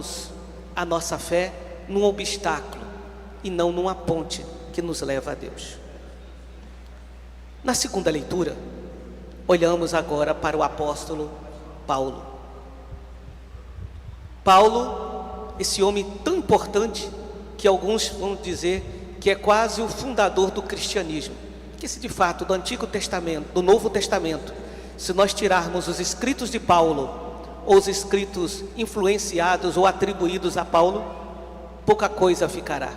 transformarmos a nossa fé num obstáculo e não numa ponte que nos leva a Deus. Na segunda leitura, olhamos agora para o apóstolo Paulo. Paulo, esse homem tão importante que alguns vão dizer que é quase o fundador do cristianismo, que se de fato do Antigo Testamento, do Novo Testamento, se nós tirarmos os escritos de Paulo, ou os escritos influenciados ou atribuídos a Paulo, pouca coisa ficará.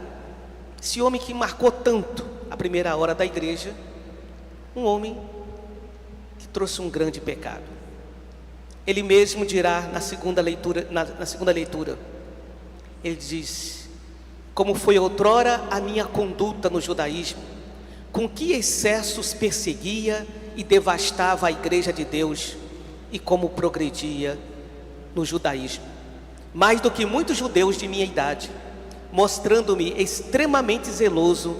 Esse homem que marcou tanto a primeira hora da igreja, um homem que trouxe um grande pecado. Ele mesmo dirá na segunda leitura, ele diz: como foi outrora a minha conduta no judaísmo, com que excessos perseguia e devastava a igreja de Deus, e como progredia no judaísmo, mais do que muitos judeus de minha idade, mostrando-me extremamente zeloso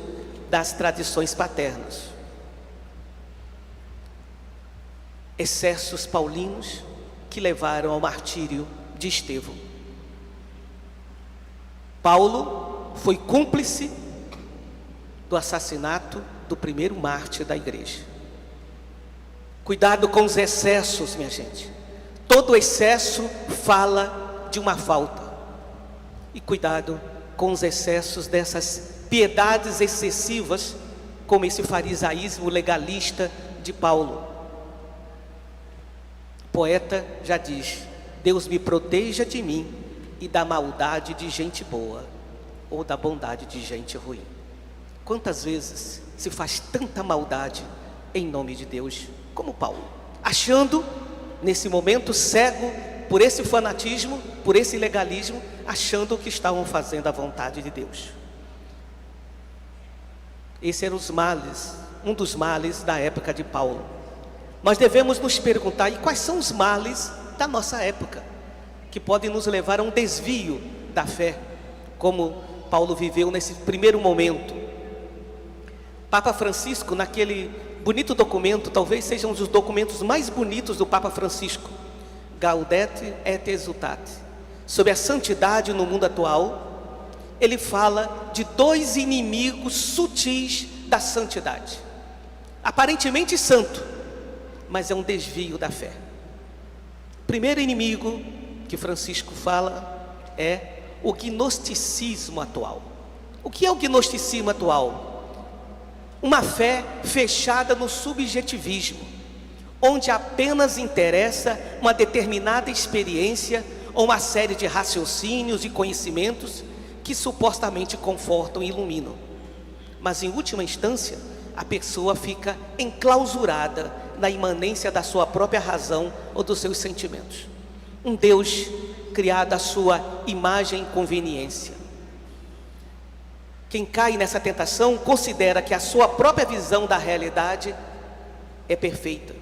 das tradições paternas. Excessos paulinos que levaram ao martírio de Estevão. Paulo foi cúmplice do assassinato do primeiro mártir da igreja. Cuidado com os excessos, minha gente. Todo excesso fala de uma falta. E cuidado com os excessos dessas piedades excessivas, como esse farisaísmo legalista de Paulo. O poeta já diz: Deus me proteja de mim e da maldade de gente boa, ou da bondade de gente ruim. Quantas vezes se faz tanta maldade em nome de Deus, como Paulo, achando, nesse momento, cego por esse fanatismo, por esse legalismo, achando que estavam fazendo a vontade de Deus. Esse era os males, um dos males da época de Paulo. Nós devemos nos perguntar: e quais são os males da nossa época, que podem nos levar a um desvio da fé, como Paulo viveu nesse primeiro momento? Papa Francisco, naquele bonito documento, talvez seja um dos documentos mais bonitos do Papa Francisco, Gaudete et Exsultate, sobre a santidade no mundo atual, ele fala de dois inimigos sutis da santidade. Aparentemente santo, mas é um desvio da fé. O primeiro inimigo que Francisco fala é o gnosticismo atual. O que é o gnosticismo atual? Uma fé fechada no subjetivismo, onde apenas interessa uma determinada experiência ou uma série de raciocínios e conhecimentos que supostamente confortam e iluminam. Mas em última instância, a pessoa fica enclausurada na imanência da sua própria razão ou dos seus sentimentos. Um Deus criado à sua imagem e conveniência. Quem cai nessa tentação considera que a sua própria visão da realidade é perfeita.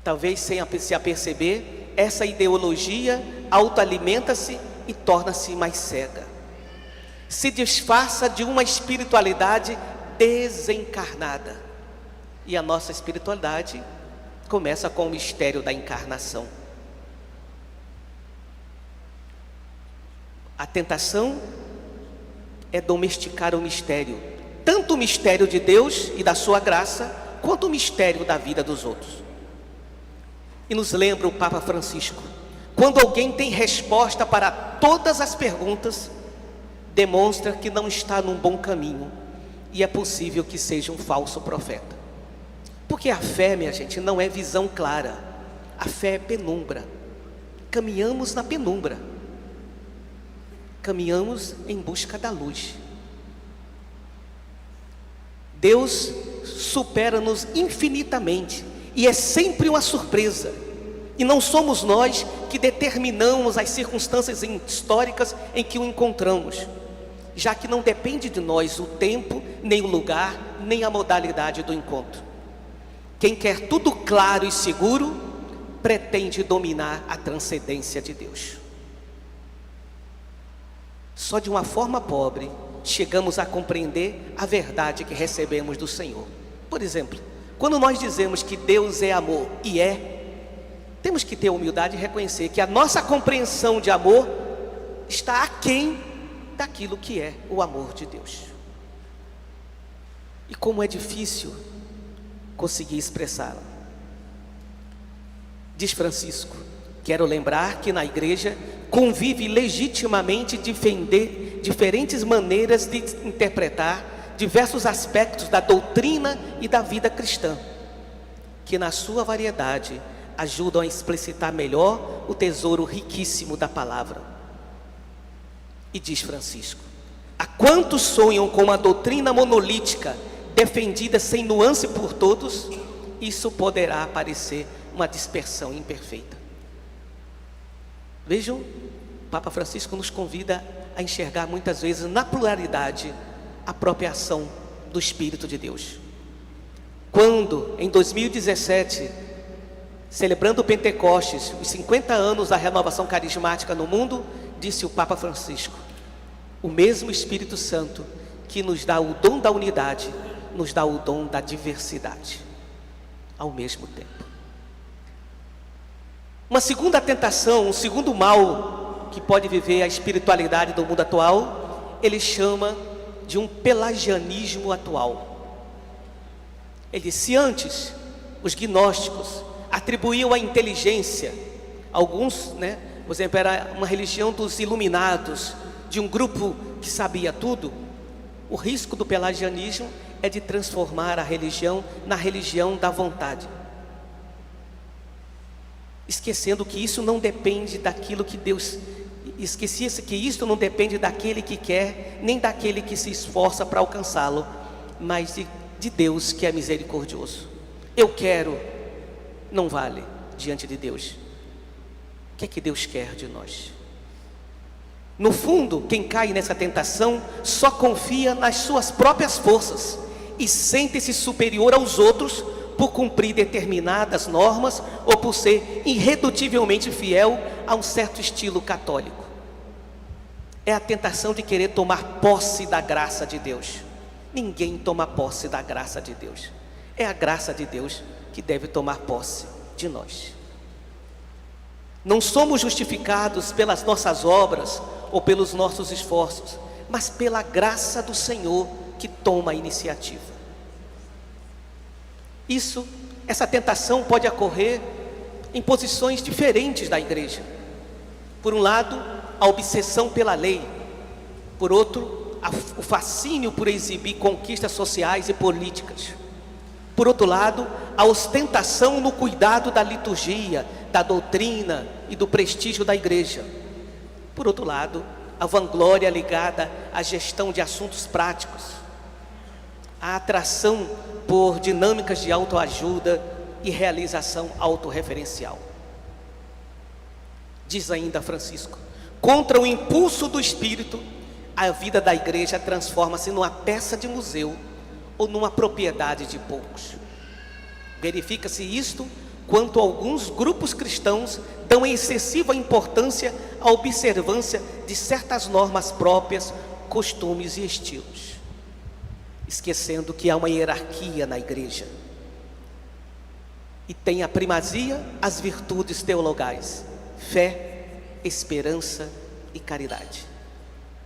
Talvez sem se aperceber, essa ideologia autoalimenta-se e torna-se mais cega. Se disfarça de uma espiritualidade desencarnada. E a nossa espiritualidade começa com o mistério da encarnação. A tentação é domesticar o mistério, tanto o mistério de Deus e da sua graça, quanto o mistério da vida dos outros. E nos lembra o Papa Francisco: quando alguém tem resposta para todas as perguntas, demonstra que não está num bom caminho, e é possível que seja um falso profeta. Porque a fé, minha gente, não é visão clara. A fé é penumbra. Caminhamos na penumbra. Caminhamos em busca da luz. Deus supera-nos infinitamente e é sempre uma surpresa. E não somos nós que determinamos as circunstâncias históricas em que o encontramos, já que não depende de nós o tempo, nem o lugar, nem a modalidade do encontro. Quem quer tudo claro e seguro, pretende dominar a transcendência de Deus. Só de uma forma pobre chegamos a compreender a verdade que recebemos do Senhor. Por exemplo, quando nós dizemos que Deus é amor, e é, temos que ter a humildade e reconhecer que a nossa compreensão de amor está aquém daquilo que é o amor de Deus. E como é difícil conseguir expressá-la. Diz Francisco: quero lembrar que na igreja convive legitimamente diferentes maneiras de interpretar diversos aspectos da doutrina e da vida cristã, que na sua variedade ajudam a explicitar melhor o tesouro riquíssimo da palavra. E diz Francisco: há quantos sonham com uma doutrina monolítica defendida sem nuance por todos, isso poderá parecer uma dispersão imperfeita. Vejam, o Papa Francisco nos convida a enxergar muitas vezes na pluralidade a própria ação do Espírito de Deus. Quando, em 2017, celebrando o Pentecostes, os 50 anos da renovação carismática no mundo, disse o Papa Francisco: o mesmo Espírito Santo que nos dá o dom da unidade, nos dá o dom da diversidade, ao mesmo tempo. Uma segunda tentação, um segundo mal que pode viver a espiritualidade do mundo atual, ele chama de um pelagianismo atual. Ele diz: se antes os gnósticos atribuíam a inteligência, alguns, por exemplo, era uma religião dos iluminados, de um grupo que sabia tudo, o risco do pelagianismo é de transformar a religião na religião da vontade, esquecendo que isso não depende daquilo que Deus, esquecia-se que isso não depende daquele que quer, nem daquele que se esforça para alcançá-lo, mas de Deus, que é misericordioso. Eu quero, não vale diante de Deus. O que é que Deus quer de nós? No fundo, quem cai nessa tentação só confia nas suas próprias forças e sente-se superior aos outros por cumprir determinadas normas ou por ser irredutivelmente fiel a um certo estilo católico. É a tentação de querer tomar posse da graça de Deus. Ninguém toma posse da graça de Deus. É a graça de Deus que deve tomar posse de nós. Não somos justificados pelas nossas obras ou pelos nossos esforços, mas pela graça do Senhor que toma a iniciativa. Essa tentação pode ocorrer em posições diferentes da igreja. Por um lado, a obsessão pela lei. Por outro, o fascínio por exibir conquistas sociais e políticas. Por outro lado, a ostentação no cuidado da liturgia, da doutrina e do prestígio da igreja. Por outro lado, a vanglória ligada à gestão de assuntos práticos. A atração por dinâmicas de autoajuda e realização autorreferencial. Diz ainda Francisco: contra o impulso do Espírito, a vida da igreja transforma-se numa peça de museu ou numa propriedade de poucos. Verifica-se isto quanto alguns grupos cristãos dão excessiva importância à observância de certas normas próprias, costumes e estilos, esquecendo que há uma hierarquia na igreja e tem a primazia as virtudes teologais: fé, esperança e caridade.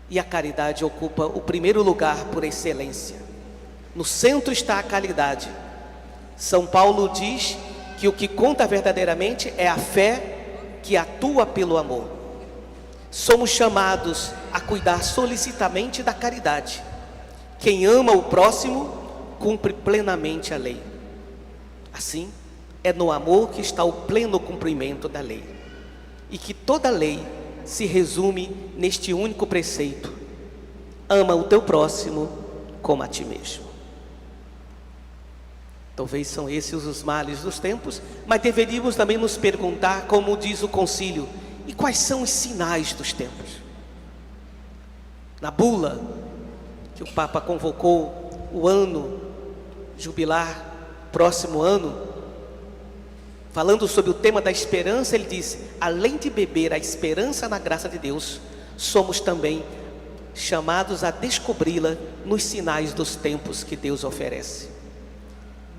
E a caridade ocupa o primeiro lugar por excelência. No centro está a caridade. São Paulo diz que o que conta verdadeiramente é a fé que atua pelo amor. Somos chamados a cuidar solicitamente da caridade. Quem ama o próximo cumpre plenamente a lei. Assim, é no amor que está o pleno cumprimento da lei, e que toda lei se resume neste único preceito: ama o teu próximo como a ti mesmo. Talvez são esses os males dos tempos, mas deveríamos também nos perguntar, como diz o concílio: e quais são os sinais dos tempos? Na bula que o Papa convocou o ano jubilar, próximo ano, falando sobre o tema da esperança, ele disse: além de beber a esperança na graça de Deus, somos também chamados a descobri-la nos sinais dos tempos que Deus oferece.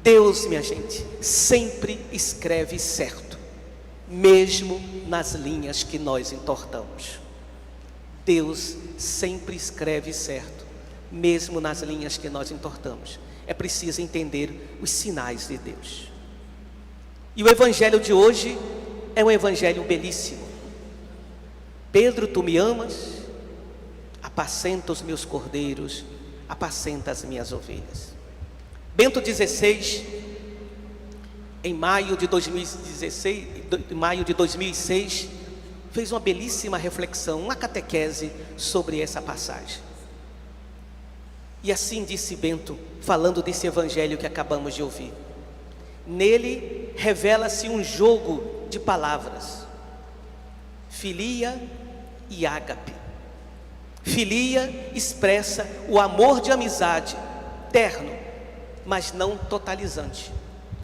Deus, minha gente, sempre escreve certo. mesmo nas linhas que nós entortamos. Deus sempre escreve certo, mesmo nas linhas que nós entortamos. É preciso entender os sinais de Deus. E o evangelho de hoje é um evangelho belíssimo. Pedro, tu me amas? Apacenta os meus cordeiros, apacenta as minhas ovelhas. Bento XVI, em maio de 2006, fez uma belíssima reflexão, uma catequese sobre essa passagem. E assim disse Bento, falando desse evangelho que acabamos de ouvir: nele revela-se um jogo de palavras, filia e ágape. Filia expressa o amor de amizade, terno, mas não totalizante,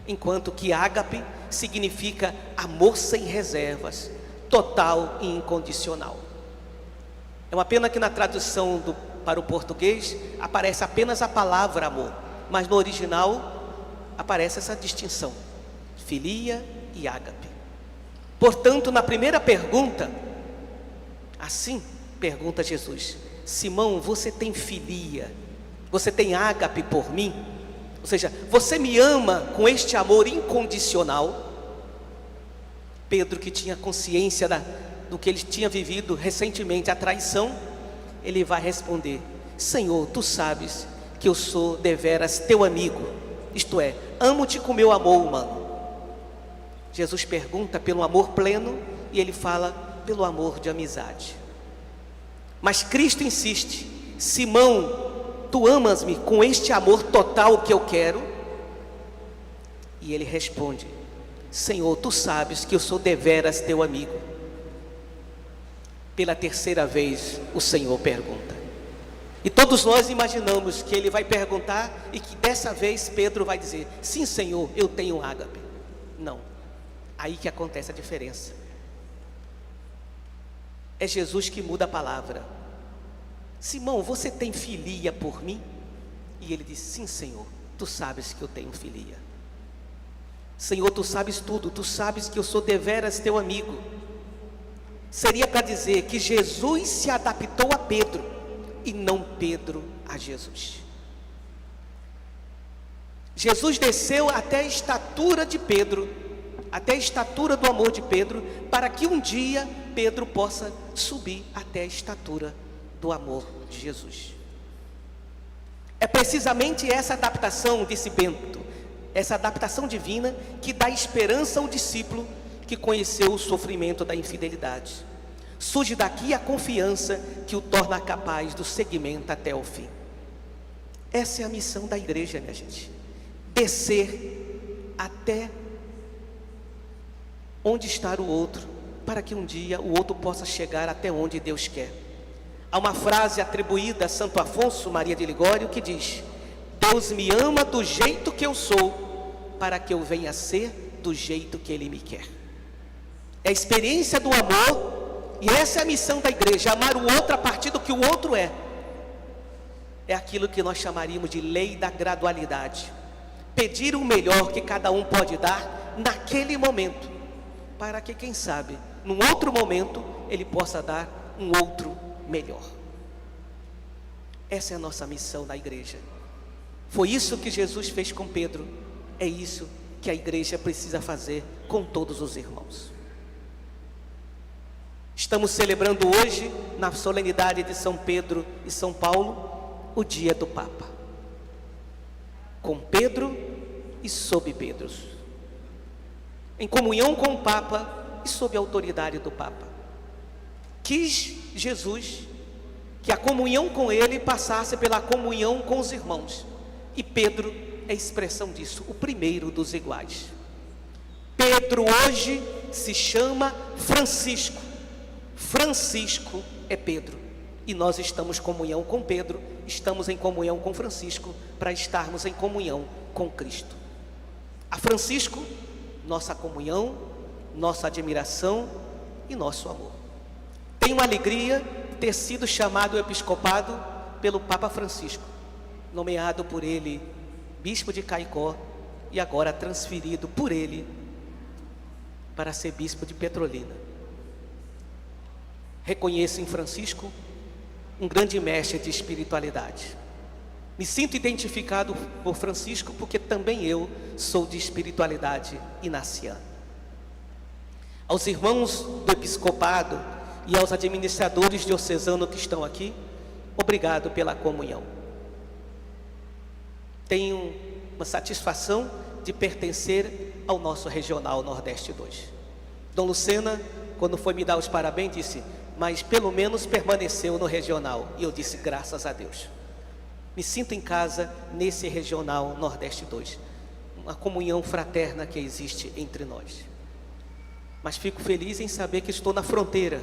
enquanto que ágape significa amor sem reservas, total e incondicional. É uma pena que na tradução para o português aparece apenas a palavra amor, mas no original aparece essa distinção, filia e ágape. Portanto, na primeira pergunta, assim pergunta Jesus: Simão, você tem filia, você tem ágape por mim? Ou seja, você me ama com este amor incondicional? Pedro, que tinha consciência do que ele tinha vivido recentemente, a traição, ele vai responder: Senhor, tu sabes que eu sou deveras teu amigo, isto é, amo-te com meu amor humano. Jesus pergunta pelo amor pleno e ele fala pelo amor de amizade. Mas Cristo insiste: Simão, tu amas-me com este amor total que eu quero? E ele responde: Senhor, tu sabes que eu sou deveras teu amigo. Pela terceira vez o Senhor pergunta. E todos nós imaginamos que ele vai perguntar e que dessa vez Pedro vai dizer: sim, Senhor, eu tenho ágape. Não, aí que acontece a diferença. É Jesus que muda a palavra. Simão, você tem filia por mim? E ele diz: sim, Senhor, tu sabes que eu tenho filia. Senhor, tu sabes tudo, tu sabes que eu sou deveras teu amigo. Seria para dizer que Jesus se adaptou a Pedro e não Pedro a Jesus. Jesus desceu até a estatura de Pedro, até a estatura do amor de Pedro, para que um dia Pedro possa subir até a estatura do amor de Jesus. É precisamente essa adaptação, disse Bento, essa adaptação divina que dá esperança ao discípulo que conheceu o sofrimento da infidelidade. Surge daqui a confiança que o torna capaz do seguimento até o fim. Essa é a missão da igreja, minha gente: descer até onde está o outro, para que um dia o outro possa chegar até onde Deus quer. Há uma frase atribuída a Santo Afonso Maria de Ligório que diz: Deus me ama do jeito que eu sou, para que eu venha a ser do jeito que Ele me quer. É a experiência do amor, e essa é a missão da igreja: amar o outro a partir do que o outro é. É aquilo que nós chamaríamos de lei da gradualidade. Pedir o melhor que cada um pode dar naquele momento, para que, quem sabe, num outro momento, ele possa dar um outro melhor. Essa é a nossa missão na igreja. Foi isso que Jesus fez com Pedro. É isso que a igreja precisa fazer com todos os irmãos. Estamos celebrando hoje, na solenidade de São Pedro e São Paulo, o dia do Papa. Com Pedro e sob Pedro, em comunhão com o Papa e sob a autoridade do Papa. Quis Jesus que a comunhão com ele passasse pela comunhão com os irmãos, e Pedro é a expressão disso, o primeiro dos iguais. Pedro hoje se chama Francisco. Francisco é Pedro, e nós estamos em comunhão com Pedro, estamos em comunhão com Francisco, para estarmos em comunhão com Cristo. A Francisco, nossa comunhão, nossa admiração e nosso amor. Tenho alegria de ter sido chamado episcopado pelo Papa Francisco, nomeado por ele bispo de Caicó, e agora transferido por ele para ser bispo de Petrolina. Reconheço em Francisco um grande mestre de espiritualidade. Me sinto identificado por Francisco porque também eu sou de espiritualidade inaciana. Aos irmãos do episcopado e aos administradores diocesanos que estão aqui, obrigado pela comunhão. Tenho uma satisfação de pertencer ao nosso Regional Nordeste 2. Dom Lucena, quando foi me dar os parabéns, disse: mas pelo menos permaneceu no Regional. E eu disse: graças a Deus. Me sinto em casa nesse Regional Nordeste 2. Uma comunhão fraterna que existe entre nós. Mas fico feliz em saber que estou na fronteira,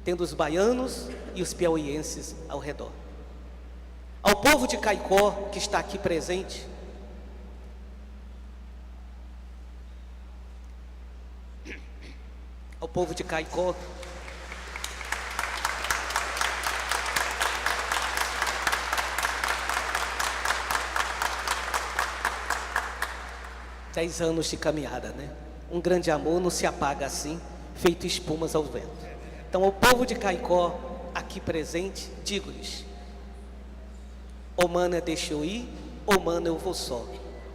tendo os baianos e os piauienses ao redor. Ao povo de Caicó que está aqui presente, ao povo de Caicó, dez anos de caminhada, né? Um grande amor não se apaga assim, feito espumas ao vento. Então, ao povo de Caicó aqui presente, digo-lhes: ô mana, deixa eu ir, ô mana, eu vou só.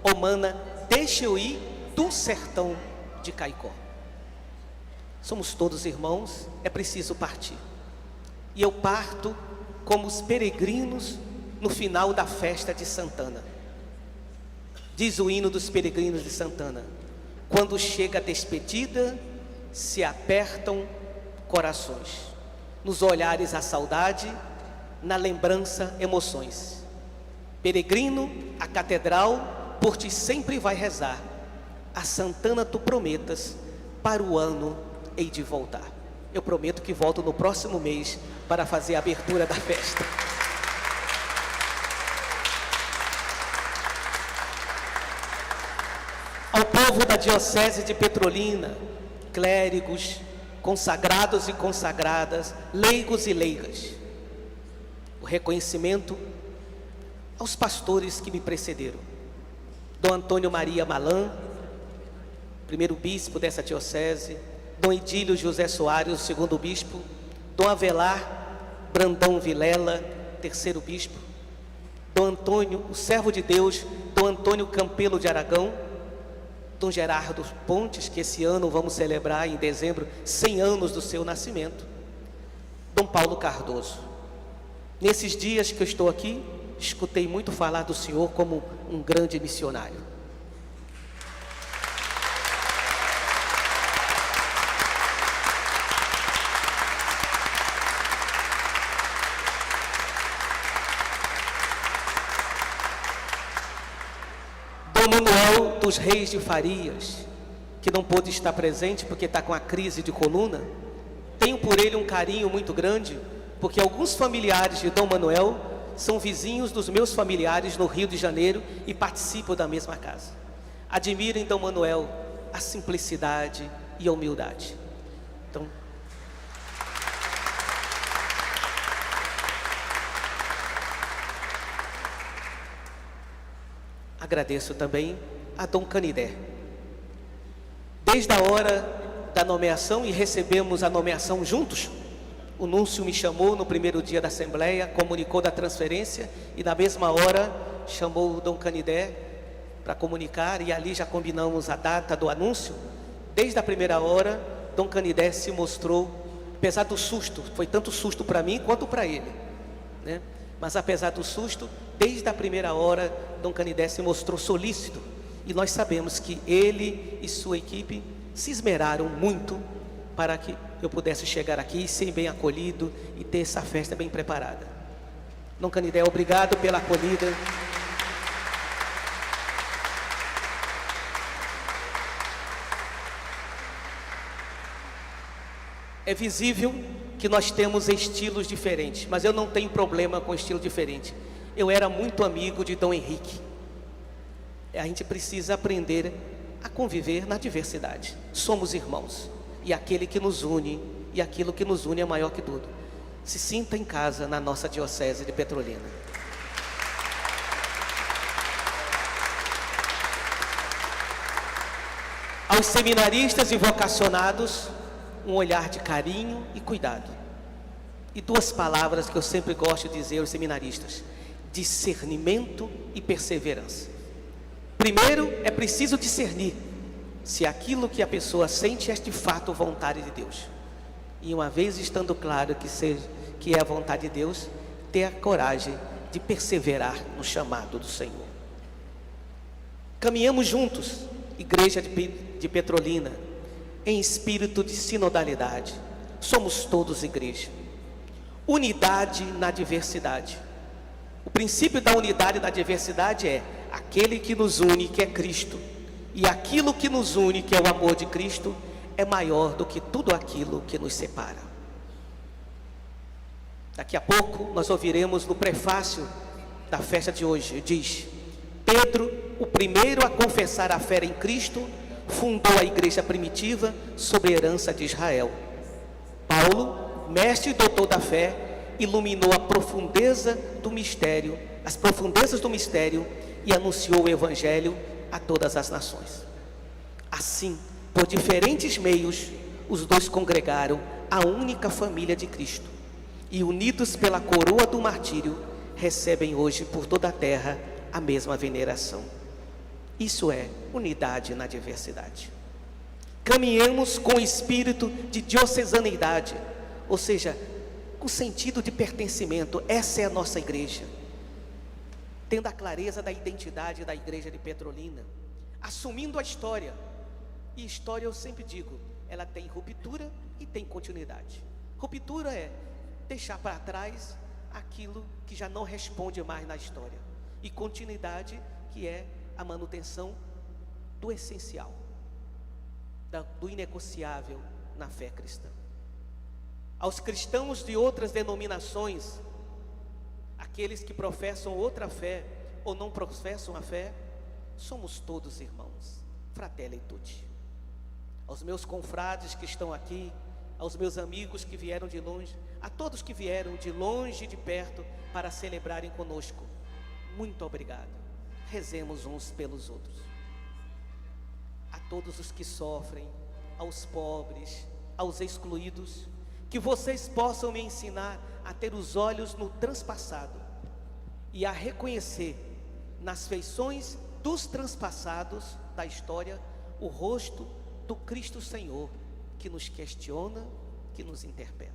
Ô mana, deixa eu ir do sertão de Caicó. Somos todos irmãos, é preciso partir. E eu parto como os peregrinos no final da festa de Santana. Diz o hino dos peregrinos de Santana: quando chega a despedida, se apertam corações. Nos olhares a saudade, na lembrança emoções. Peregrino, a catedral por ti sempre vai rezar. A Santana tu prometas, para o ano hei de voltar. Eu prometo que volto no próximo mês para fazer a abertura da festa. Ao povo da Diocese de Petrolina, clérigos, consagrados e consagradas, leigos e leigas, o reconhecimento aos pastores que me precederam. Dom Antônio Maria Malan, primeiro bispo dessa diocese, Dom Edílio José Soares, segundo bispo, Dom Avelar Brandão Vilela, terceiro bispo, Dom Antônio, o servo de Deus, Dom Antônio Campelo de Aragão, Dom Gerardo Pontes, que esse ano vamos celebrar em dezembro 100 anos do seu nascimento, Dom Paulo Cardoso. Nesses dias que eu estou aqui, escutei muito falar do senhor como um grande missionário. Dom Manuel dos Reis de Farias, que não pôde estar presente porque está com a crise de coluna, tenho por ele um carinho muito grande, porque alguns familiares de Dom Manuel são vizinhos dos meus familiares no Rio de Janeiro e participam da mesma casa. Admirem Dom Manuel a simplicidade e a humildade. Então, agradeço também a Dom Canidé. Desde a hora da nomeação, e recebemos a nomeação juntos, o núncio me chamou no primeiro dia da Assembleia, comunicou da transferência e na mesma hora chamou o Dom Canidé para comunicar, e ali já combinamos a data do anúncio. Desde a primeira hora, Dom Canidé se mostrou, apesar do susto, foi tanto susto para mim quanto para ele, né? Mas apesar do susto, desde a primeira hora, Dom Canidé se mostrou solícito, e nós sabemos que ele e sua equipe se esmeraram muito para que eu pudesse chegar aqui e ser bem acolhido e ter essa festa bem preparada. Dom Canidé, obrigado pela acolhida. É visível que nós temos estilos diferentes, mas eu não tenho problema com estilo diferente. Eu era muito amigo de Dom Henrique. A gente precisa aprender a conviver na diversidade. Somos irmãos, e aquele que nos une, e aquilo que nos une é maior que tudo. Se sinta em casa na nossa Diocese de Petrolina. Ao Aos seminaristas e vocacionados, um olhar de carinho e cuidado. E duas palavras que eu sempre gosto de dizer aos seminaristas: discernimento e perseverança. Primeiro, é preciso discernir se aquilo que a pessoa sente é de fato vontade de Deus. E uma vez estando claro que é a vontade de Deus, ter a coragem de perseverar no chamado do Senhor. Caminhamos juntos, Igreja de Petrolina, em espírito de sinodalidade. Somos todos igreja. Unidade na diversidade. O princípio da unidade na diversidade é aquele que nos une, que é Cristo. E aquilo que nos une, que é o amor de Cristo, é maior do que tudo aquilo que nos separa. Daqui a pouco nós ouviremos no prefácio da festa de hoje, diz: Pedro, o primeiro a confessar a fé em Cristo, fundou a igreja primitiva sobre a herança de Israel. Paulo, mestre e doutor da fé, iluminou a profundeza do mistério, as profundezas do mistério, e anunciou o evangelho a todas as nações. Assim, por diferentes meios, os dois congregaram a única família de Cristo, e unidos pela coroa do martírio, recebem hoje por toda a terra a mesma veneração. Isso é unidade na diversidade. Caminhamos com o espírito de diocesaneidade, ou seja, com sentido de pertencimento. Essa é a nossa igreja, tendo a clareza da identidade da igreja de Petrolina, assumindo a história. E história, eu sempre digo, ela tem ruptura e tem continuidade. Ruptura é deixar para trás aquilo que já não responde mais na história, e continuidade, que é a manutenção do essencial, do inegociável na fé cristã. Aos cristãos de outras denominações, aqueles que professam outra fé ou não professam a fé, somos todos irmãos, fratelli tutti. Aos meus confrades que estão aqui, aos meus amigos que vieram de longe, a todos que vieram de longe e de perto para celebrarem conosco, muito obrigado. Rezemos uns pelos outros. A todos os que sofrem, aos pobres, aos excluídos, que vocês possam me ensinar a ter os olhos no transpassado e a reconhecer nas feições dos transpassados da história o rosto do Cristo Senhor, que nos questiona, que nos interpela.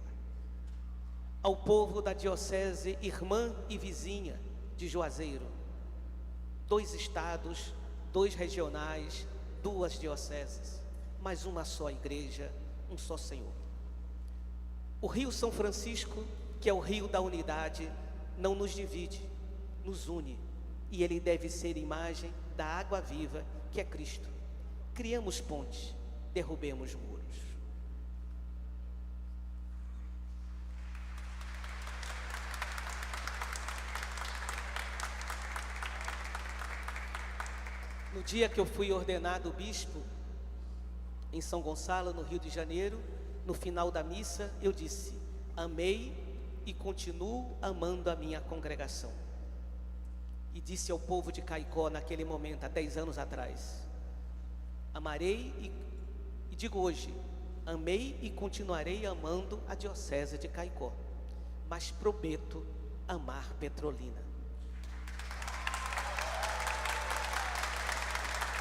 Ao povo da diocese irmã e vizinha de Juazeiro, 2 estados, 2 regionais, 2 dioceses, mas uma só igreja, um só Senhor. O Rio São Francisco, que é o rio da unidade, não nos divide, nos une, e ele deve ser imagem da água viva, que é Cristo. Criamos pontes, derrubemos muros. No dia que eu fui ordenado bispo, em São Gonçalo, no Rio de Janeiro, no final da missa, eu disse: amei e continuo amando a minha congregação. E disse ao povo de Caicó, naquele momento, há 10 anos atrás: amarei e digo hoje, amei e continuarei amando a diocese de Caicó, mas prometo amar Petrolina.